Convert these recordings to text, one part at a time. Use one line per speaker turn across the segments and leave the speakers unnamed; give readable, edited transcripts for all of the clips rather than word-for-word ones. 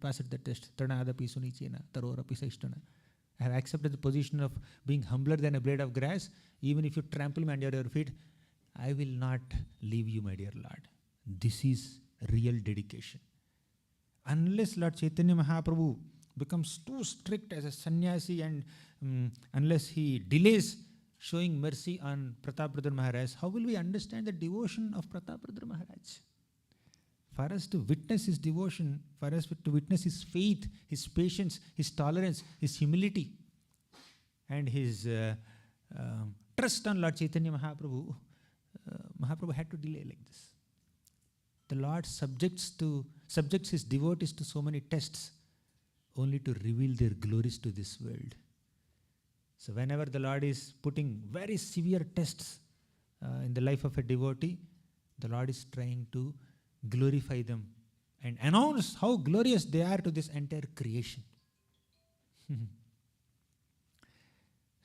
passed the test. Tranaadapi sunichena, tarorapi saishtana. I have accepted the position of being humbler than a blade of grass. Even if you trample me under your feet, I will not leave you, my dear Lord. This is real dedication. Unless Lord Chaitanya Mahaprabhu becomes too strict as a sannyasi and unless he delays showing mercy on Prataparudra Maharaj, how will we understand the devotion of Prataparudra Maharaj? For us to witness his devotion, for us to witness his faith, his patience, his tolerance, his humility, and his trust on Lord Chaitanya Mahaprabhu, Mahaprabhu had to delay like this. The Lord subjects his devotees to so many tests only to reveal their glories to this world. So whenever the Lord is putting very severe tests in the life of a devotee, the Lord is trying to glorify them and announce how glorious they are to this entire creation.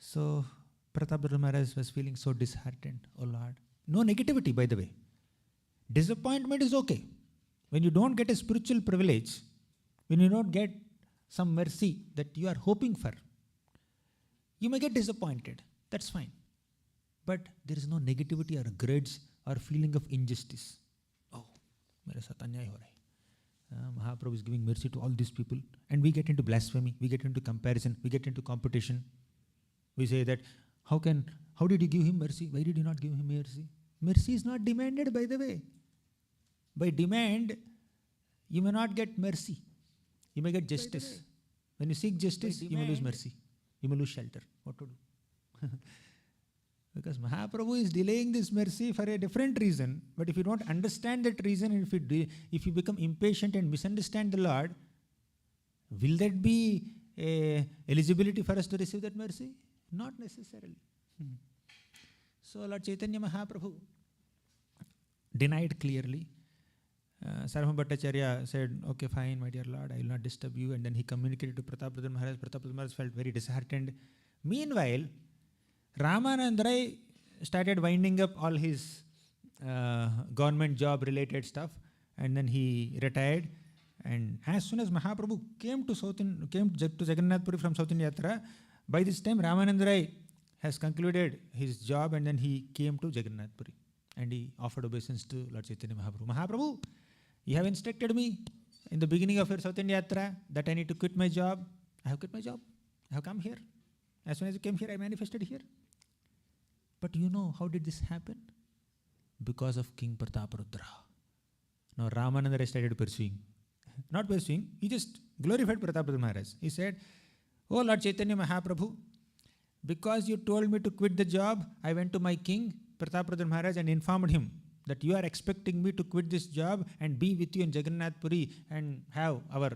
So Prataparudra Maharaj was feeling so disheartened. Oh Lord. No negativity, by the way. Disappointment is okay. When you don't get a spiritual privilege, when you don't get some mercy that you are hoping for, you may get disappointed. That's fine. But there is no negativity or grudge or feeling of injustice. Oh, mere saath anyay ho raha hai. Mahaprabhu is giving mercy to all these people. And we get into blasphemy, we get into comparison, we get into competition. We say that, how did you give him mercy? Why did you not give him mercy? Mercy is not demanded, by the way. By demand, you may not get mercy. You may get justice. When you seek justice, you may lose mercy. You may lose shelter. What to do? Because Mahaprabhu is delaying this mercy for a different reason. But if you don't understand that reason, and if you become impatient and misunderstand the Lord, will that be eligibility for us to receive that mercy? Not necessarily. So Lord Chaitanya Mahaprabhu denied clearly. Sarvabhauma Bhattacharya said, okay, fine, my dear Lord, I will not disturb you. And then he communicated to Prataparudra Maharaj. Prataparudra Maharaj felt very disheartened. Meanwhile, Ramananda Rai started winding up all his government job related stuff, and then he retired. And as soon as Mahaprabhu came to Jagannath Puri from South India Yatra, by this time Ramananda Rai has concluded his job, and then he came to Jagannath Puri and he offered obeisance to Lord Chaitanya Mahaprabhu. Mahaprabhu, you have instructed me in the beginning of your South India Yatra that I need to quit my job. I have quit my job. I have come here. As soon as I came here, I manifested here. But you know, how did this happen? Because of King Prataparudra. Now Ramananda Rai started pursuing. Not pursuing, he just glorified Prataparudra Maharaj. He said, oh Lord Chaitanya Mahaprabhu, because you told me to quit the job, I went to my king, Prataparudra Maharaj, and informed him that you are expecting me to quit this job and be with you in Jagannath Puri and have our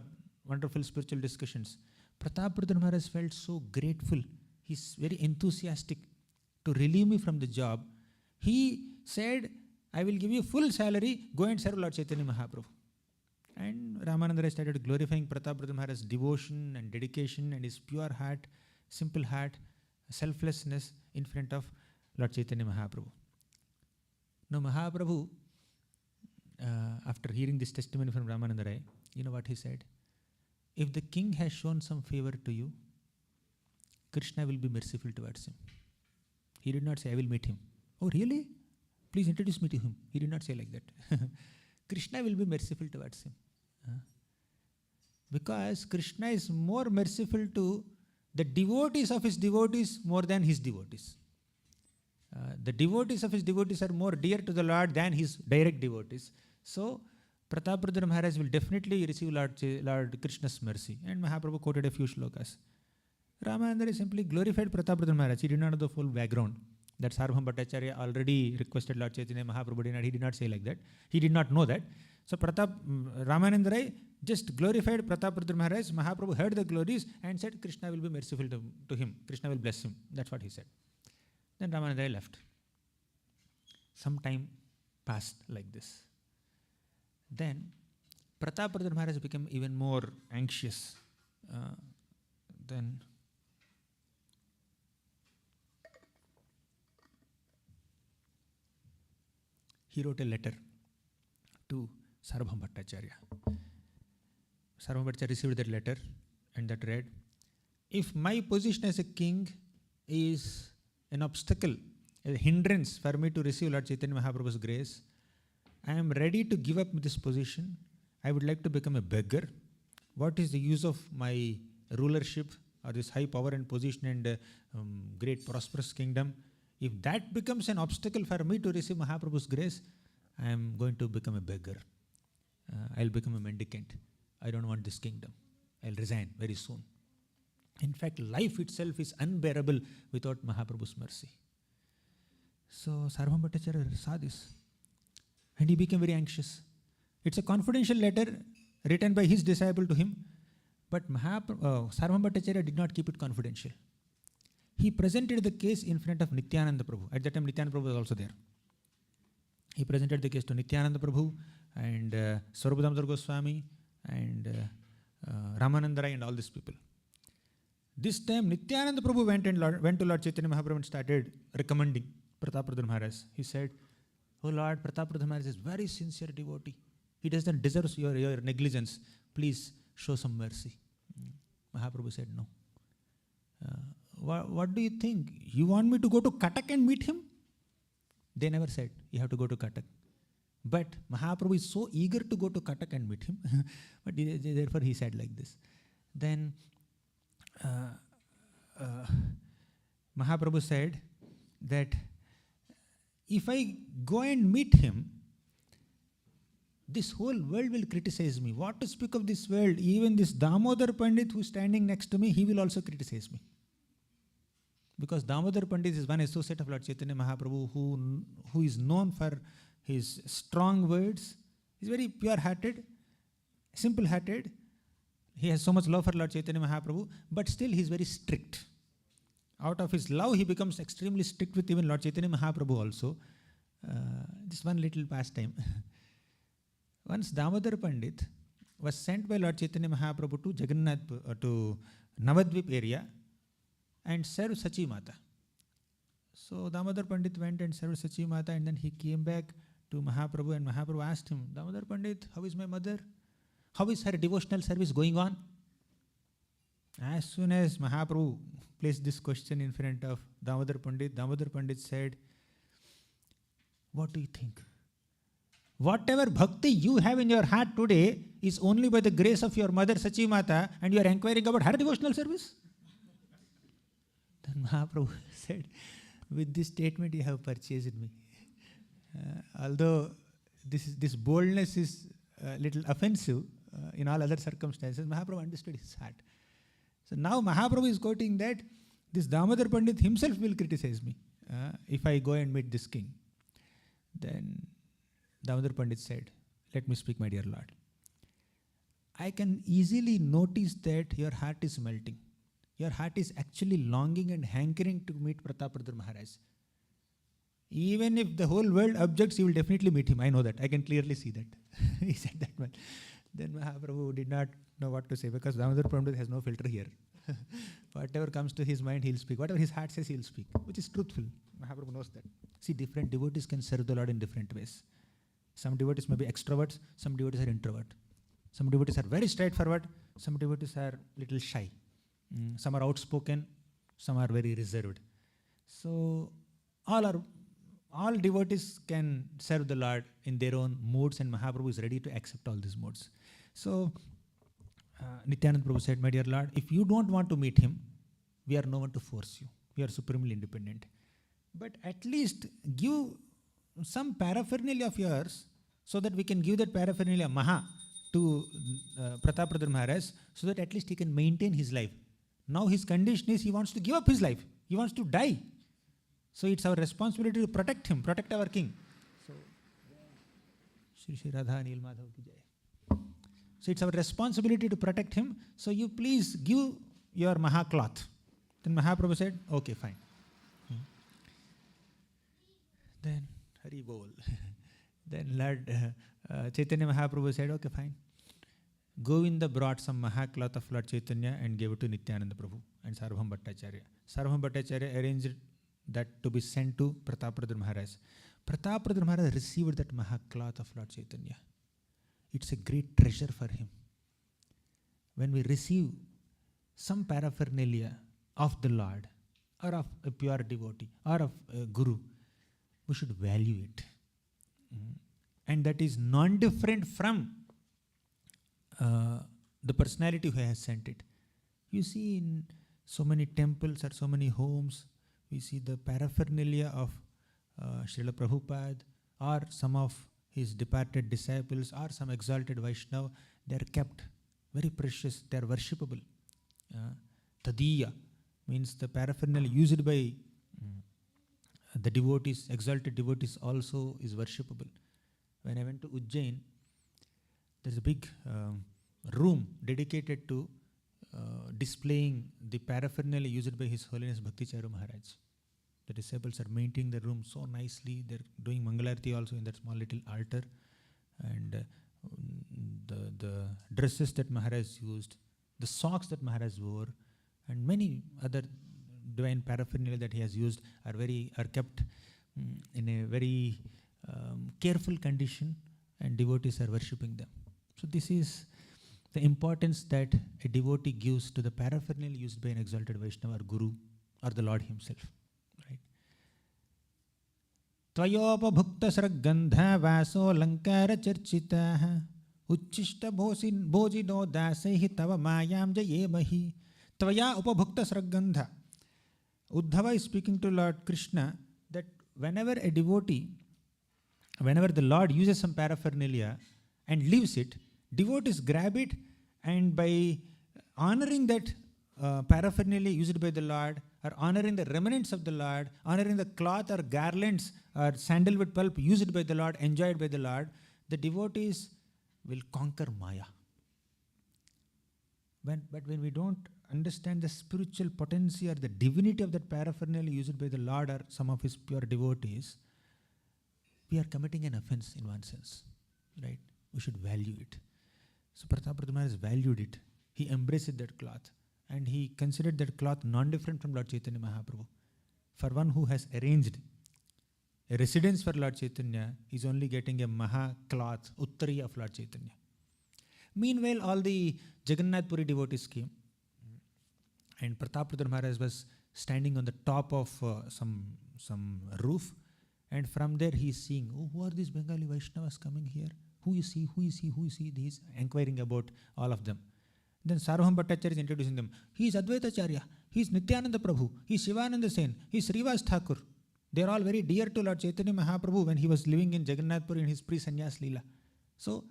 wonderful spiritual discussions. Prataparudra Maharaj felt so grateful. He's very enthusiastic to relieve me from the job. He said, I will give you full salary, go and serve Lord Chaitanya Mahaprabhu. And Ramananda Rai started glorifying Prataparudra Maharaj's devotion and dedication and his pure heart, simple heart, selflessness in front of Lord Chaitanya Mahaprabhu. Now Mahaprabhu, after hearing this testimony from Ramananda Rai, you know what he said? If the king has shown some favor to you, Krishna will be merciful towards him. He did not say, I will meet him. Oh really? Please introduce me to him. He did not say like that. Krishna will be merciful towards him. Because Krishna is more merciful to the devotees of his devotees more than his devotees. The devotees of his devotees are more dear to the Lord than his direct devotees. So, Prataparudra Maharaj will definitely receive Lord Krishna's mercy. And Mahaprabhu quoted a few shlokas. Ramananda simply glorified Prataparudra Maharaj. He did not know the full background. That Sarvabhauma Bhattacharya already requested Lord Chaitanya Mahaprabhu. He did not say like that. He did not know that. So Ramananda Rai just glorified Prataparudra Maharaj. Mahaprabhu heard the glories and said, Krishna will be merciful to him. Krishna will bless him. That's what he said. Then Ramananda Rai left. Some time passed like this. Then Prataparudra Maharaj became even more anxious. Then he wrote a letter to Sarvabhauma Bhattacharya. Sarvabhauma Bhattacharya received that letter, and that read, if my position as a king is an obstacle, a hindrance for me to receive Lord Chaitanya Mahaprabhu's grace, I am ready to give up this position. I would like to become a beggar. What is the use of my rulership or this high power and position and great prosperous kingdom? If that becomes an obstacle for me to receive Mahaprabhu's grace, I am going to become a beggar. I'll become a mendicant. I don't want this kingdom. I'll resign very soon. In fact, life itself is unbearable without Mahaprabhu's mercy. So Sarvabhauma Bhattacharya saw this and he became very anxious. It's a confidential letter written by his disciple to him, but Sarvabhauma Bhattacharya did not keep it confidential. He presented the case in front of Nityananda Prabhu. At that time, Nityananda Prabhu was also there. He presented the case to Nityananda Prabhu and Swarupa Damodar Goswami and Ramananda Rai and all these people. This time, Nityananda Prabhu went to Lord Chaitanya Mahaprabhu and started recommending Prataparudra Maharaj. He said, "Oh Lord, Prataparudra Maharaj is very sincere devotee. He doesn't deserve your negligence. Please show some mercy." Mahaprabhu said, "No. What do you think? You want me to go to Cuttack and meet him?" They never said, "You have to go to Cuttack." But Mahaprabhu is so eager to go to Cuttack and meet him. But therefore he said like this. Then Mahaprabhu said that if I go and meet him, this whole world will criticize me. What to speak of this world? Even this Damodar Pandit who is standing next to me, he will also criticize me. Because Damodar Pandit is one associate of Lord Chaitanya Mahaprabhu who is known for his strong words. He is very pure-hearted, simple-hearted. He has so much love for Lord Chaitanya Mahaprabhu, but still he is very strict. Out of his love, he becomes extremely strict with even Lord Chaitanya Mahaprabhu also. Just one little pastime. Once Damodar Pandit was sent by Lord Chaitanya Mahaprabhu to Jagannath, to Navadvip area and served Sachi Mata. So Damodar Pandit went and served Sachi Mata, and then he came back to Mahaprabhu, and Mahaprabhu asked him, "Damodar Pandit, how is my mother? How is her devotional service going on?" As soon as Mahaprabhu placed this question in front of Damodar Pandit said, "What do you think? Whatever bhakti you have in your heart today is only by the grace of your mother Sachi Mata, and you are inquiring about her devotional service?" Then Mahaprabhu said, "With this statement you have purchased me." Although this boldness is a little offensive in all other circumstances, Mahaprabhu understood his heart. So now Mahaprabhu is quoting that this Damodar Pandit himself will criticize me if I go and meet this king. Then Damodar Pandit said, "Let me speak, my dear Lord. I can easily notice that your heart is melting. Your heart is actually longing and hankering to meet Prataparudra Maharaj. Even if the whole world objects, you will definitely meet him. I know that. I can clearly see that." He said that one. Then Mahaprabhu did not know what to say, because Damodar Pandit has no filter here. Whatever comes to his mind, he'll speak. Whatever his heart says, he'll speak, which is truthful. Mahaprabhu knows that. See, different devotees can serve the Lord in different ways. Some devotees may be extroverts, some devotees are introvert. Some devotees are very straightforward, some devotees are little shy. Some are outspoken, some are very reserved. So all devotees can serve the Lord in their own moods, and Mahaprabhu is ready to accept all these moods. So Nityananda Prabhu said, "My dear Lord, if you don't want to meet him, we are no one to force you. We are supremely independent. But at least give some paraphernalia of yours, so that we can give that paraphernalia Maha to Prataparudra Maharaj, so that at least he can maintain his life. Now his condition is he wants to give up his life. He wants to die. So it's our responsibility to protect him, protect our king." So, Shri Radha Nil Madhav ki jai. So it's our responsibility to protect him. So you please give your Maha cloth. Then Mahaprabhu said, "Okay, fine." Then Hari Bol. Then Lord Chaitanya Mahaprabhu said, "Okay, fine." Govinda brought some Mahacloth of Lord Chaitanya and gave it to Nityananda Prabhu and Sarvabhauma Bhattacharya. Sarvabhauma Bhattacharya arranged that to be sent to Prataparudra Maharaj. Prataparudra Maharaj received that Mahacloth of Lord Chaitanya. It's a great treasure for him. when we receive some paraphernalia of the Lord, or of a pure devotee, or of a guru, we should value it. And that is non-different from the personality who has sent it. You see in so many temples or so many homes, we see the paraphernalia of Srila Prabhupada or some of his departed disciples or some exalted Vaishnava. They are kept very precious, they are worshipable. Tadiya means the paraphernalia used by the devotees, exalted devotees, also is worshipable. When I went to Ujjain, there's a big room dedicated to displaying the paraphernalia used by His Holiness Bhakti-Charu Maharaj. The disciples are maintaining the room so nicely. They're doing Mangalarti also in that small little altar. And the dresses that Maharaj used, the socks that Maharaj wore, and many other divine paraphernalia that he has used are kept in a very careful condition, and devotees are worshipping them. So this is the importance that a devotee gives to the paraphernalia used by an exalted Vaishnava or Guru or the Lord Himself. Right? Tvayopabhukta sargandha vaso lankara charchitaha uchishta bhojino dasehi tava mayam jayemahi. Tvaya upabhukta sargandha. Uddhava is speaking to Lord Krishna that whenever a devotee, whenever the Lord uses some paraphernalia and leaves it, devotees grab it, and by honoring that paraphernalia used by the Lord, or honoring the remnants of the Lord, honoring the cloth or garlands or sandalwood pulp used by the Lord, enjoyed by the Lord, the devotees will conquer Maya. But when we don't understand the spiritual potency or the divinity of that paraphernalia used by the Lord or some of His pure devotees, we are committing an offense in one sense. Right? We should value it. So Prataparudra Maharaja valued it. He embraced that cloth, and he considered that cloth non-different from Lord Chaitanya Mahaprabhu. For one who has arranged a residence for Lord Chaitanya, he is only getting a Maha cloth, Uttari of Lord Chaitanya. Meanwhile, all the Jagannath Puri devotees came, and Prataparudra Maharaj was standing on the top of some roof, and from there he is seeing, oh, who are these Bengali Vaishnavas coming here? Who is he? Who is he? Who is he? He is inquiring about all of them. Then Sarvabhauma Bhattacharya is introducing them. He is Advaitacharya. He is Nityananda Prabhu. He is Shivananda Sen. He is Srivas Thakur. They are all very dear to Lord Chaitanya Mahaprabhu when he was living in Jagannath Puri in his pre-sannyas Leela. So,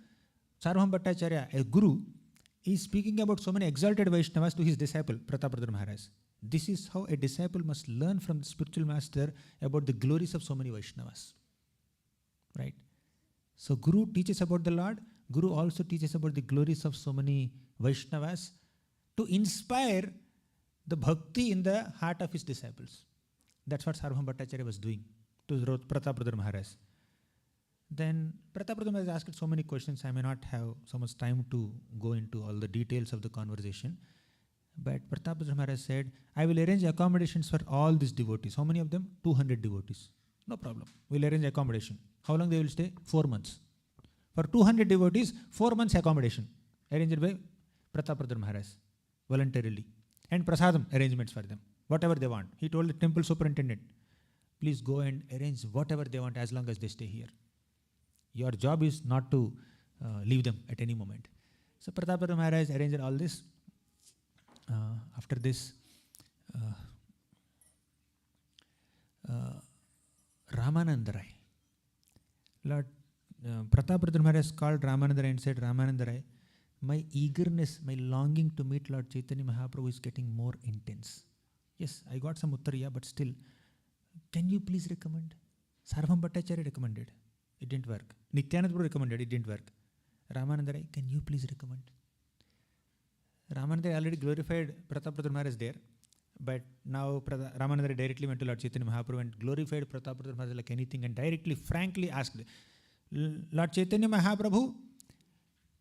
Sarvabhauma Bhattacharya, a guru, is speaking about so many exalted Vaishnavas to his disciple, Prataparudra Maharaj. This is how a disciple must learn from the spiritual master about the glories of so many Vaishnavas. Right? So Guru teaches about the Lord. Guru also teaches about the glories of so many Vaishnavas to inspire the bhakti in the heart of his disciples. That's what Sarvabhauma Bhattacharya was doing to Prataparudra Maharaj. Then Prataparudra Maharaj asked so many questions. I may not have so much time to go into all the details of the conversation. But Prataparudra Maharaj said, I will arrange accommodations for all these devotees. How many of them? 200 devotees. No problem. We'll arrange accommodation. How long they will stay? 4 months. For 200 devotees, 4 months accommodation arranged by Prataparudra Maharaj voluntarily. And prasadam arrangements for them. Whatever they want. He told the temple superintendent, please go and arrange whatever they want as long as they stay here. Your job is not to leave them at any moment. So Prataparudra Maharaj arranged all this. After this, Ramananda Rai. Lord Prataparudra Maharaj called Ramananda Rai and said, Ramananda Rai, my eagerness, my longing to meet Lord Chaitanya Mahaprabhu is getting more intense. Yes, I got some uttariya, but still, can you please recommend? Sarvabhauma Bhattacharya recommended. It didn't work. Nityananda Prabhu recommended. It didn't work. Ramananda Rai, can you please recommend? Ramananda Rai already glorified Prataparudra Maharaj there. But now Ramananda Rai directly went to Lord Chaitanya Mahaprabhu and glorified Prataparudra Maharaj like anything and directly, frankly asked, Lord Chaitanya Mahaprabhu,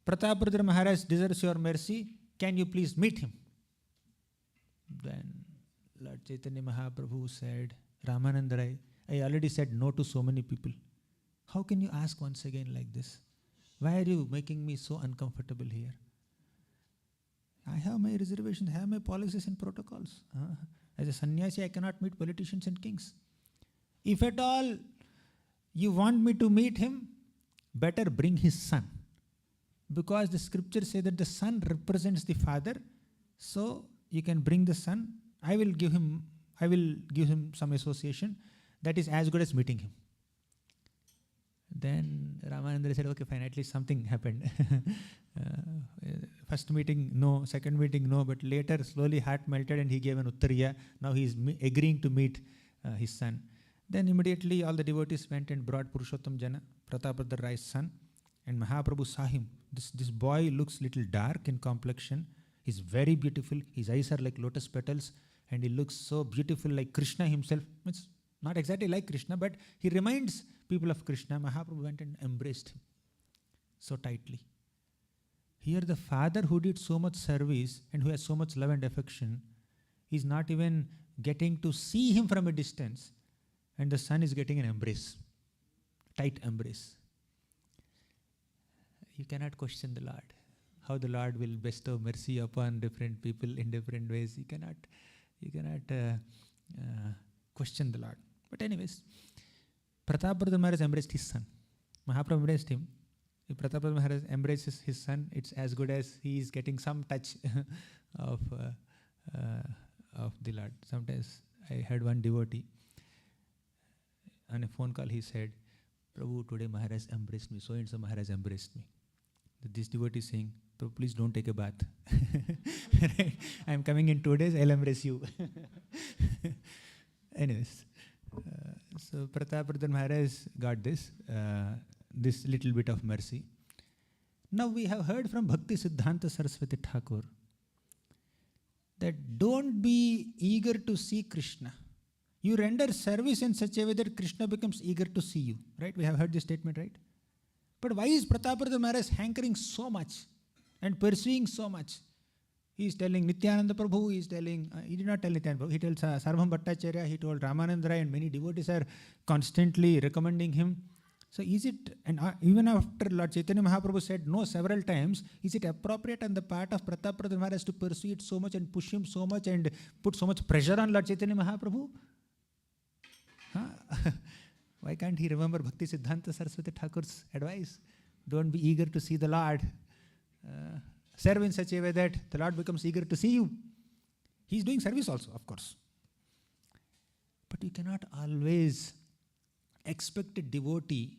Prataparudra Maharaj deserves your mercy. Can you please meet him? Then Lord Chaitanya Mahaprabhu said, Ramananda Rai, I already said no to so many people. How can you ask once again like this? Why are you making me so uncomfortable here? I have my reservations, I have my policies and protocols. As a sannyasi, I cannot meet politicians and kings. If at all you want me to meet him, better bring his son. Because the scriptures say that the son represents the father, so you can bring the son. I will give him some association that is as good as meeting him. Then Ramananda said, okay, fine, at least something happened. First meeting, no. Second meeting, no. But later, slowly heart melted and he gave an uttariya. Now he is agreeing to meet his son. Then immediately all the devotees went and brought Purushottam Jana, Prataparudra Rai's son. And Mahaprabhu saw him. This boy looks little dark in complexion. He's very beautiful. His eyes are like lotus petals. And he looks so beautiful like Krishna himself. It's not exactly like Krishna, but he reminds people of Krishna. Mahaprabhu went and embraced him so tightly. Here the father who did so much service and who has so much love and affection is not even getting to see him from a distance, and the son is getting an embrace, tight embrace. You cannot question the Lord. How the Lord will bestow mercy upon different people in different ways. You cannot question the Lord. But anyways, Prataparudra Maharaj embraced his son. Mahaprabhu embraced him. If Prataparudra Maharaj embraces his son, it's as good as he is getting some touch of the Lord. Sometimes I had one devotee, on a phone call he said, Prabhu, today Maharaj embraced me, so and so Maharaj embraced me. This devotee is saying, Prabhu, please don't take a bath. Right? I am coming in 2 days, I'll embrace you. Anyways, so Prataparudra Maharaj got this little bit of mercy. Now we have heard from Bhakti Siddhanta Saraswati Thakur that don't be eager to see Krishna. You render service in such a way that Krishna becomes eager to see you. Right? We have heard this statement, right? But why is Prataparudra Maharaj hankering so much and pursuing so much? He is telling Nityananda Prabhu, he did not tell Nityananda Prabhu, he tells Sarvabhauma Bhattacharya, he told Ramananda Rai, and many devotees are constantly recommending him. So is it, and even after Lord Chaitanya Mahaprabhu said no several times, is it appropriate on the part of Prataparudra Maharaj to pursue it so much and push him so much and put so much pressure on Lord Chaitanya Mahaprabhu? Why can't he remember Bhakti Siddhanta Saraswati Thakur's advice? Don't be eager to see the Lord. Serve in such a way that the Lord becomes eager to see you. He is doing service also, of course. But you cannot always expect a devotee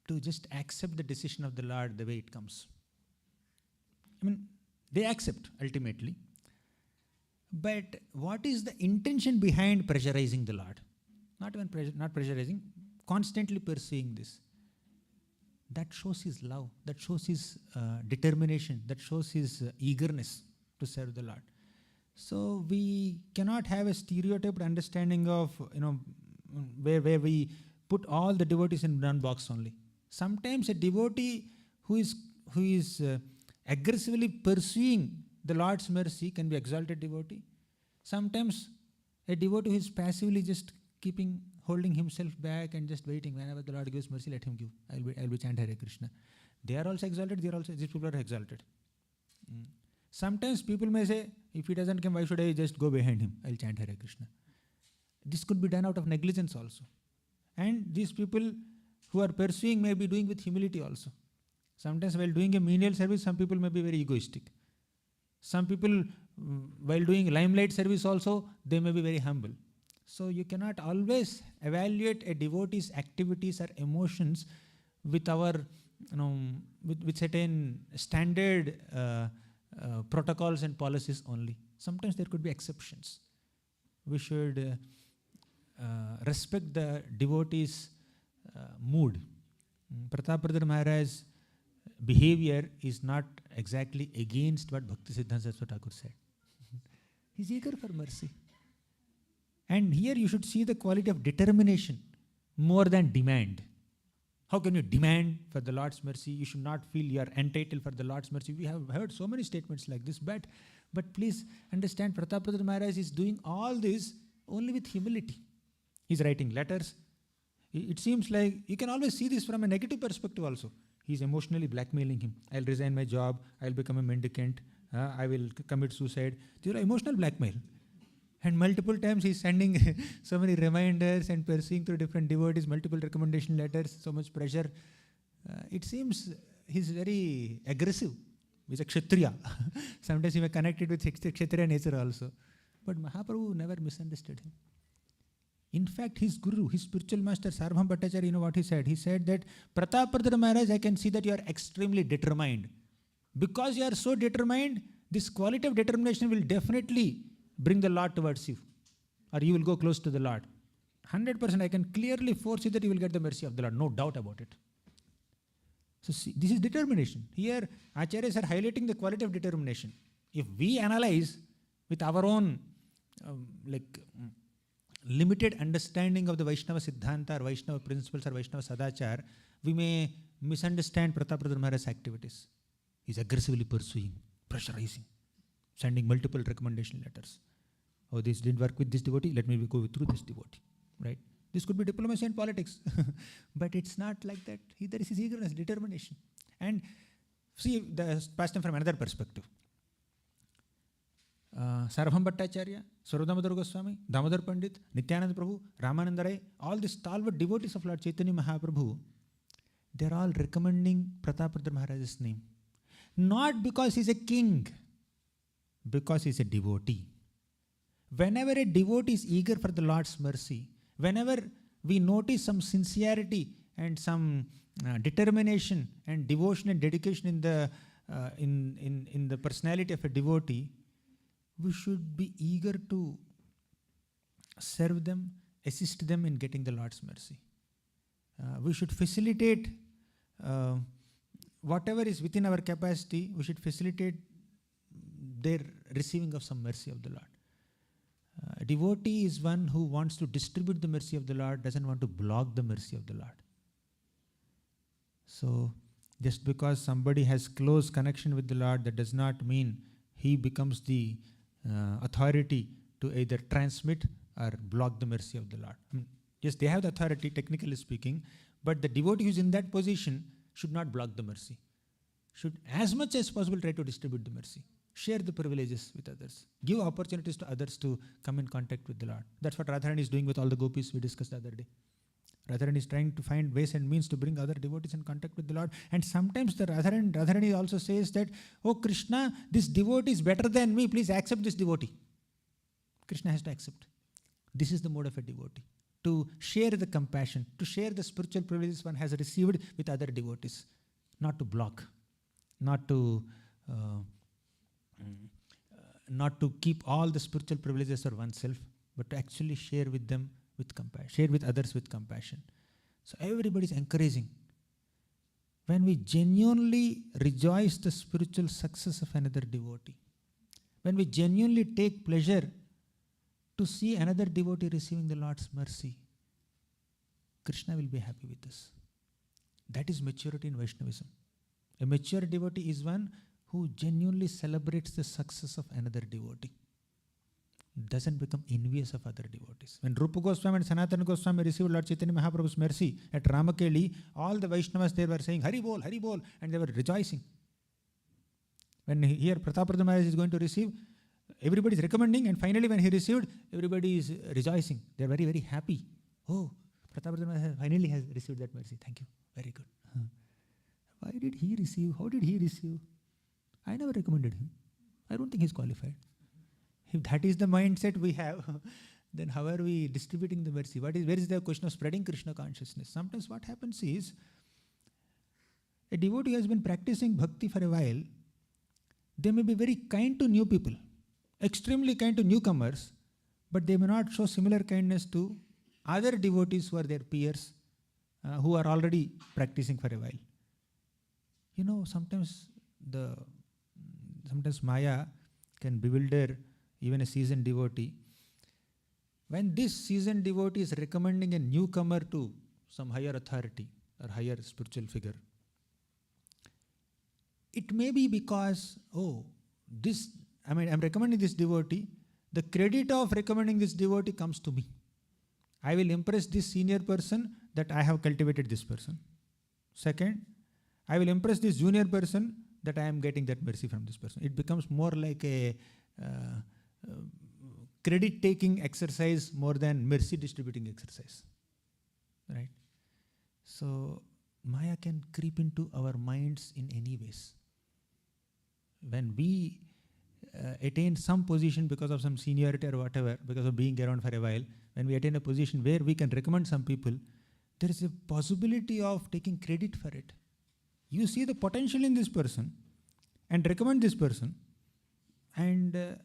to just accept the decision of the Lord the way it comes. I mean, they accept ultimately. But what is the intention behind pressurizing the Lord? Not pressurizing, constantly pursuing this. That shows his love, that shows his determination, that shows his eagerness to serve the Lord. So we cannot have a stereotyped understanding of, where we put all the devotees in one box only. Sometimes a devotee who is aggressively pursuing the Lord's mercy can be exalted devotee. Sometimes a devotee who is passively just holding himself back and just waiting. Whenever the Lord gives mercy, let him give. I'll be chant Hare Krishna. They are also exalted. These people are exalted. Sometimes people may say, if he doesn't come, why should I just go behind him? I'll chant Hare Krishna. This could be done out of negligence also. And these people who are pursuing may be doing with humility also. Sometimes while doing a menial service, some people may be very egoistic. Some people, while doing limelight service also, they may be very humble. So you cannot always evaluate a devotee's activities or emotions with our, with certain standard protocols and policies only. Sometimes there could be exceptions. We should respect the devotee's mood. Prataparudra Maharaj's behavior is not exactly against what Bhakti Siddhanta Saraswati Thakur said. He's eager for mercy. And here you should see the quality of determination more than demand. How can you demand for the Lord's mercy? You should not feel you are entitled for the Lord's mercy. We have heard so many statements like this, but please understand, Prataparudra Maharaj is doing all this only with humility. He's writing letters. It seems like you can always see this from a negative perspective also. He's emotionally blackmailing him. I'll resign my job. I'll become a mendicant. I will commit suicide. These are emotional blackmail. And multiple times he's sending so many reminders and pursuing through different devotees, multiple recommendation letters, so much pressure. It seems he's very aggressive. He's a Kshatriya. Sometimes he may connect it with Kshatriya nature also. But Mahaprabhu never misunderstood him. In fact, his guru, his spiritual master, Sarvabhauma Bhattacharya, you know what he said? He said that, Prataparudra Maharaja, I can see that you are extremely determined. Because you are so determined, this quality of determination will definitely bring the Lord towards you. Or you will go close to the Lord. 100% I can clearly foresee that you will get the mercy of the Lord. No doubt about it. So see, this is determination. Here, Acharyas are highlighting the quality of determination. If we analyze with our own limited understanding of the Vaishnava Siddhanta or Vaishnava principles or Vaishnava Sadachar, we may misunderstand Prataparudra Maharaja's activities. He's aggressively pursuing, pressurizing, sending multiple recommendation letters. Oh, this didn't work with this devotee, let me go through this devotee. Right? This could be diplomacy and politics. But it's not like that. There is his eagerness, determination. And see the pastime from another perspective. Sarvabhauma Bhattacharya, Sarvadamodar Goswami, Damodar Pandit, Nityananda Prabhu, Ramananda Rai, all these stalwart devotees of Lord Chaitanya Mahaprabhu, they're all recommending Prataparudra Maharaja's name. Not because he's a king, because he's a devotee. Whenever a devotee is eager for the Lord's mercy, whenever we notice some sincerity and some determination and devotion and dedication in the personality of a devotee, we should be eager to serve them, assist them in getting the Lord's mercy. We should facilitate whatever is within our capacity, we should facilitate their receiving of some mercy of the Lord. A devotee is one who wants to distribute the mercy of the Lord, doesn't want to block the mercy of the Lord. So, just because somebody has close connection with the Lord, that does not mean he becomes the authority to either transmit or block the mercy of the Lord. Yes, they have the authority, technically speaking, but the devotee who is in that position should not block the mercy. Should, as much as possible, try to distribute the mercy. Share the privileges with others. Give opportunities to others to come in contact with the Lord. That's what Radharani is doing with all the gopis we discussed the other day. Radharani is trying to find ways and means to bring other devotees in contact with the Lord. And sometimes the Radharani also says that, oh Krishna, this devotee is better than me, please accept this devotee. Krishna has to accept. This is the mode of a devotee. To share the compassion, to share the spiritual privileges one has received with other devotees. Not to block, not to keep all the spiritual privileges for oneself, but to actually share with them with compassion, share with others with compassion. So everybody is encouraging. When we genuinely rejoice the spiritual success of another devotee, when we genuinely take pleasure to see another devotee receiving the Lord's mercy, Krishna will be happy with us. That is maturity in Vaishnavism. A mature devotee is one who genuinely celebrates the success of another devotee. Doesn't become envious of other devotees. When Rupa Goswami and Sanatana Goswami received Lord Chaitanya Mahaprabhu's mercy at Ramakeli, all the Vaishnavas there were saying, Hari Bol, and they were rejoicing. When here Prataparudra Maharaja is going to receive, everybody is recommending, and finally when he received, everybody is rejoicing. They are very, very happy. Oh, Prataparudra Maharaja finally has received that mercy. Thank you. Very good. Why did he receive? How did he receive? I never recommended him. I don't think he's qualified. If that is the mindset we have, then how are we distributing the mercy? Where is the question of spreading Krishna consciousness? Sometimes what happens is, a devotee has been practicing bhakti for a while, they may be very kind to new people, extremely kind to newcomers, but they may not show similar kindness to other devotees who are their peers, who are already practicing for a while. You know, sometimes Maya can bewilder even a seasoned devotee. When this seasoned devotee is recommending a newcomer to some higher authority or higher spiritual figure, it may be because, I'm recommending this devotee, the credit of recommending this devotee comes to me. I will impress this senior person that I have cultivated this person. Second, I will impress this junior person that I am getting that mercy from this person. It becomes more like a credit-taking exercise more than mercy-distributing exercise. Right? So, Maya can creep into our minds in any ways. When we attain some position because of some seniority or whatever, because of being around for a while, when we attain a position where we can recommend some people, there is a possibility of taking credit for it. You see the potential in this person and recommend this person and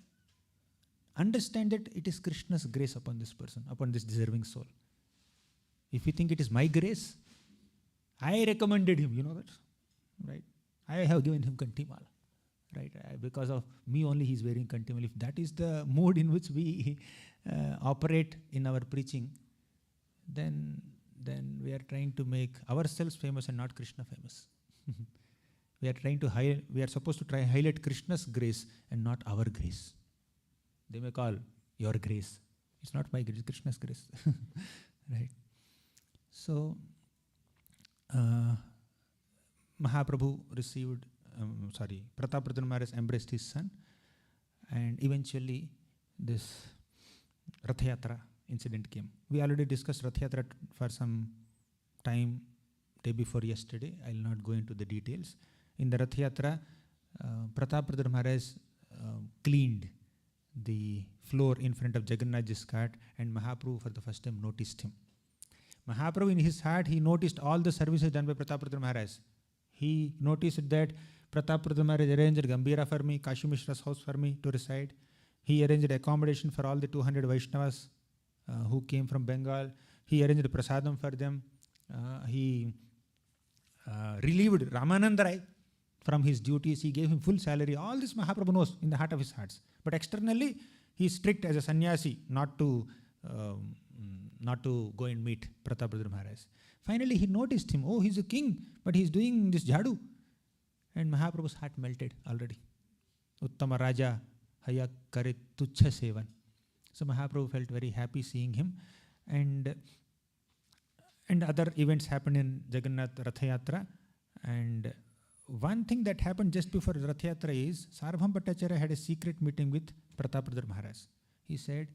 understand that it is Krishna's grace upon this person, upon this deserving soul. If you think it is my grace, I recommended him, you know that, right? I have given him Kantimala, right? Because of me only he is wearing Kantimala. If that is the mode in which we operate in our preaching, then we are trying to make ourselves famous and not Krishna famous. We are supposed to try highlight Krishna's grace and not our grace. They may call your grace. It's not my grace, it's Krishna's grace. Right? So, Mahaprabhu received, Prataparudra Maharaja embraced his son, and eventually this Rath Yatra incident came. We already discussed Rath Yatra for some time, day before yesterday. I will not go into the details. In the Rath Yatra, Prataparudra Maharaja cleaned the floor in front of Jagannath's cart, and Mahaprabhu for the first time noticed him. Mahaprabhu in his heart, he noticed all the services done by Prataparudra Maharaja. He noticed that Prataparudra Maharaja arranged Gambhira for me, Kashi Mishra's house for me to reside. He arranged accommodation for all the 200 Vaishnavas who came from Bengal. He arranged prasadam for them. He relieved Ramananda Rai from his duties. He gave him full salary. All this Mahaprabhu knows in the heart of his hearts. But externally, he is strict as a sannyasi not to go and meet Prataparudra Maharaj. Finally, he noticed him. Oh, he's a king, but he's doing this jhadu. And Mahaprabhu's heart melted already. Uttama Raja haya kare tuchha sevan. So Mahaprabhu felt very happy seeing him. And other events happened in Jagannath Rath Yatra. And one thing that happened just before Rath Yatra is Sarvabhauma Bhattacharya had a secret meeting with Prataparudra Maharaj. He said,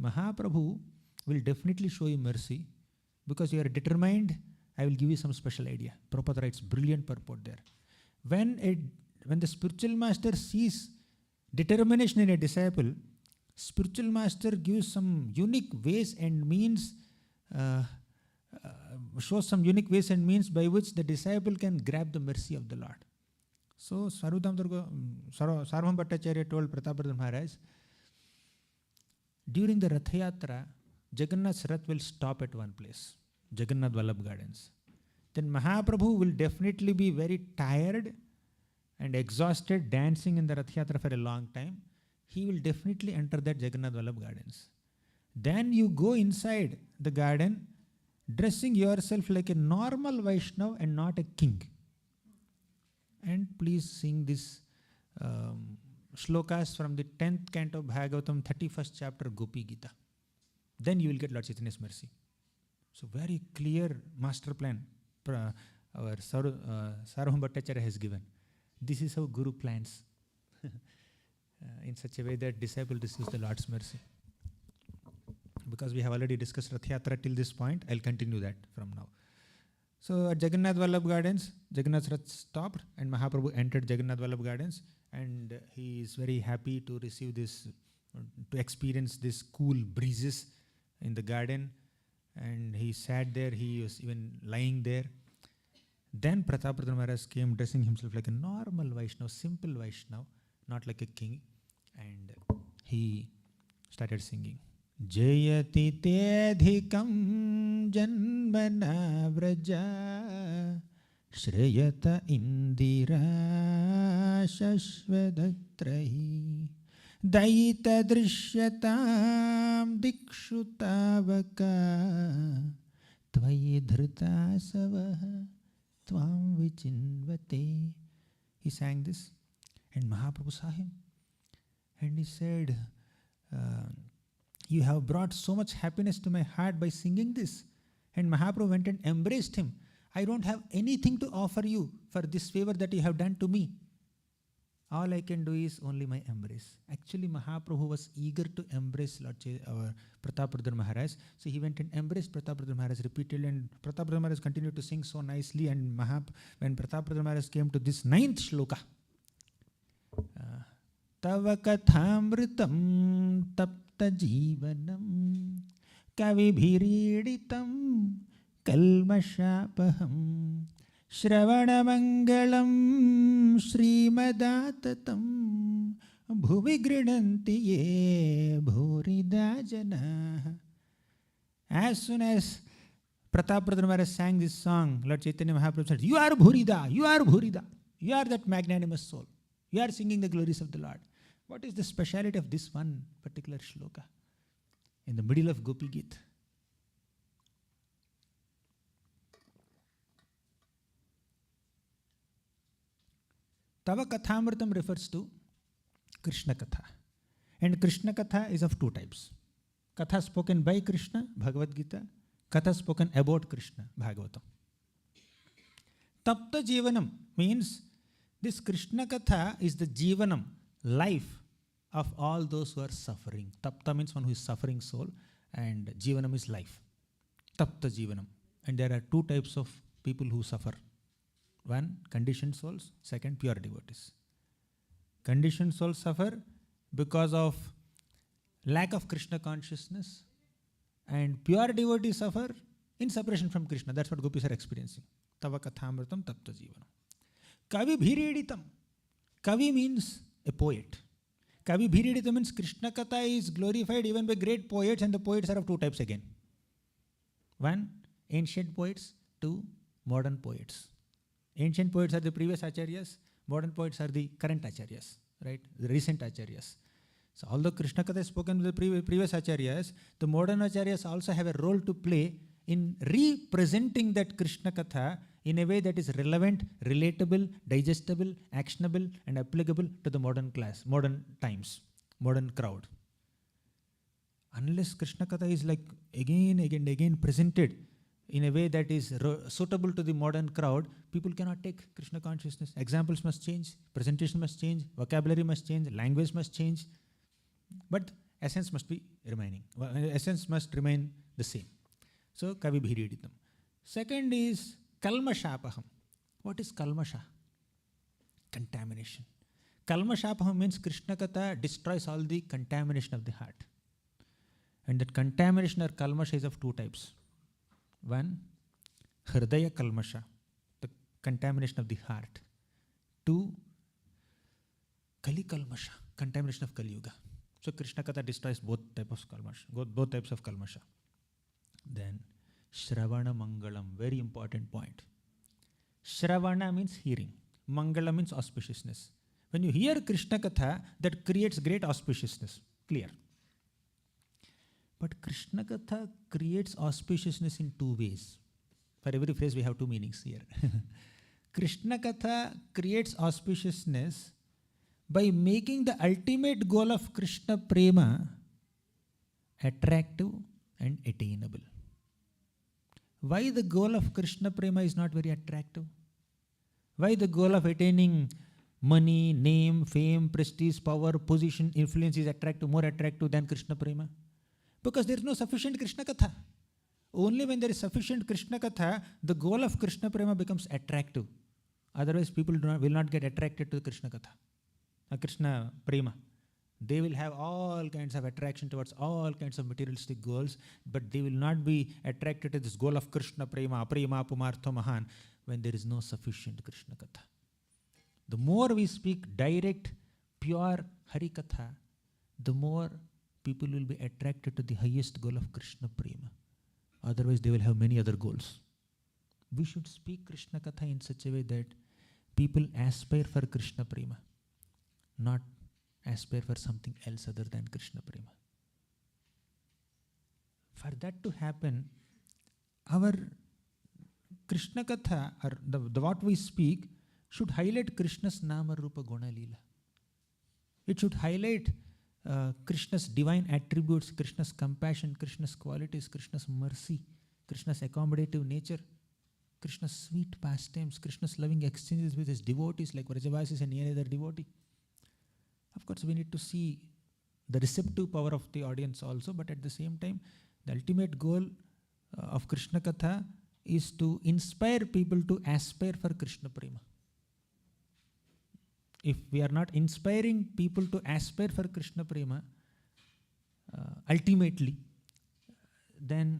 Mahaprabhu will definitely show you mercy because you are determined. I will give you some special idea. Prabhupada writes brilliant purport there. When the spiritual master sees determination in a disciple, spiritual master gives some unique ways and means, shows some unique ways and means by which the disciple can grab the mercy of the Lord. So Sarvabhauma Bhattacharya told Prataparudra Maharaj, during the Rath Yatra, Jagannath's Rath will stop at one place, Jagannath Vallabh Gardens. Then Mahaprabhu will definitely be very tired and exhausted dancing in the Rath Yatra for a long time. He will definitely enter that Jagannath Vallabh Gardens. Then you go inside the garden dressing yourself like a normal Vaishnava and not a king. And please sing this shlokas from the 10th canto of Bhagavatam, 31st chapter, Gopi Gita. Then you will get Lord Chaitanya's mercy. So very clear master plan our Sarvabhauma Bhattacharya has given. This is how Guru plans in such a way that disciple receives the Lord's mercy. Because we have already discussed Rath Yatra till this point, I'll continue that from now. So at Jagannath Vallabh Gardens, Jagannath's Rath stopped and Mahaprabhu entered Jagannath Vallabh Gardens, and he is very happy to receive this, to experience this cool breezes in the garden. And he sat there, he was even lying there. Then Prataparudra Maharaj came dressing himself like a normal Vaishnava, simple Vaishnava, not like a king. And he started singing. Jayati tedhikam janmana vraja Shreyata indira shashvadatrahi Daita drishyatam dikshutavaka Tvayi dhrita savaha tvam vichinvate. He sang this, and Mahaprabhu saw him. And he said, you have brought so much happiness to my heart by singing this. And Mahaprabhu went and embraced him. I don't have anything to offer you for this favor that you have done to me. all I can do is only my embrace. Actually, Mahaprabhu was eager to embrace our Prataparudra Maharaj. So he went and embraced Prataparudra Maharaj repeatedly, and Prataparudra Maharaj continued to sing so nicely. And when Prataparudra Maharaj came to this 9th shloka, Tava kathamritam tapta jivanam kavibhiriditam kalmashapaham Shravanamangalam Srimadatam Bhuvi Gridanti Ye Bhurida Jana. As soon as Prataparudra Maharaj sang this song, Lord Chaitanya Mahaprabhu said, "You are Bhurida, you are Bhurida, you are that magnanimous soul. You are singing the glories of the Lord." What is the speciality of this one particular shloka? In the middle of Gopi Geet, Tava Kathamritam refers to Krishna Katha. And Krishna Katha is of two types. Katha spoken by Krishna, Bhagavad Gita. Katha spoken about Krishna, Bhagavatam. Tapta Jivanam means this Krishna Katha is the Jivanam, life of all those who are suffering. Tapta means one who is suffering soul, and Jivanam is life. Tapta Jivanam. And there are two types of people who suffer. One, conditioned souls. Second, pure devotees. Conditioned souls suffer because of lack of Krishna consciousness, and pure devotees suffer in separation from Krishna. That's what gopis are experiencing. Tava kathamritam tapta jivanam. Kavi bhiriditam. Kavi means a poet. Kavi bhiriditam means Krishna Katha is glorified even by great poets, and the poets are of two types again. One, ancient poets. Two, modern poets. Ancient poets are the previous acharyas, modern poets are the current acharyas, right? The recent acharyas. So although Krishna Katha is spoken with the previous acharyas, the modern acharyas also have a role to play in representing that Krishna Katha in a way that is relevant, relatable, digestible, actionable, and applicable to the modern class, modern times, modern crowd. Unless Krishna Katha is like again presented in a way that is suitable to the modern crowd, people cannot take Krishna consciousness. Examples must change, presentation must change, vocabulary must change, language must change, but essence must be remaining. Essence must remain the same. So, Kavi Bhiriditam. Second is Kalmashapaham. What is Kalmasha? Contamination. Kalmashapaham means Krishna Katha destroys all the contamination of the heart. And that contamination or Kalmasha is of two types. One, Hridaya Kalmasha, the contamination of the heart. Two, Kali Kalmasha, contamination of Kali Yuga. So Krishna Katha destroys both types of Kalmasha. Then Shravana Mangalam, very important point. Shravana means hearing. Mangala means auspiciousness. When you hear Krishna Katha, that creates great auspiciousness. Clear. But Krishna Katha creates auspiciousness in two ways. For every phrase we have two meanings here. Krishna Katha creates auspiciousness by making the ultimate goal of Krishna Prema attractive and attainable. Why the goal of Krishna Prema is not very attractive? Why the goal of attaining money, name, fame, prestige, power, position, influence is more attractive than Krishna Prema? Because there is no sufficient Krishna Katha. Only when there is sufficient Krishna Katha, the goal of Krishna Prema becomes attractive. Otherwise, people will not get attracted to Krishna Katha, Krishna Prema. They will have all kinds of attraction towards all kinds of materialistic goals, but they will not be attracted to this goal of Krishna Prema, Prema Pumartha Mahan, when there is no sufficient Krishna Katha. The more we speak direct, pure Hari Katha, the more people will be attracted to the highest goal of Krishna Prema. Otherwise, they will have many other goals. We should speak Krishna Katha in such a way that people aspire for Krishna Prema, not aspire for something else other than Krishna Prema. For that to happen, our Krishna Katha, or the what we speak, should highlight Krishna's Nama Rupa Guna Leela. It should highlight Krishna's divine attributes, Krishna's compassion, Krishna's qualities, Krishna's mercy, Krishna's accommodative nature, Krishna's sweet pastimes, Krishna's loving exchanges with his devotees like Vrajavasis and any other devotee. Of course, we need to see the receptive power of the audience also, but at the same time, the ultimate goal of Krishna Katha is to inspire people to aspire for Krishna Prema. If we are not inspiring people to aspire for Krishna Prema, ultimately, then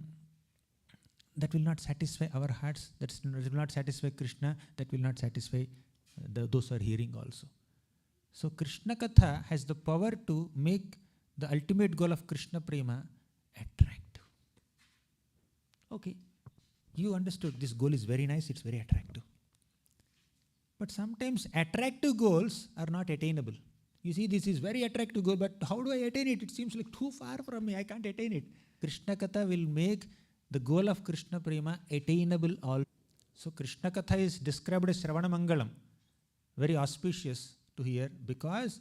that will not satisfy our hearts, that will not satisfy Krishna, that will not satisfy those who are hearing also. So Krishna Katha has the power to make the ultimate goal of Krishna Prema attractive. Okay, you understood this goal is very nice, it's very attractive. But sometimes attractive goals are not attainable. You see, this is very attractive goal, but how do I attain it? It seems like too far from me, I can't attain it. Krishna Katha will make the goal of Krishna Prema attainable all. So Krishna Katha is described as Shravana Mangalam, very auspicious to hear, because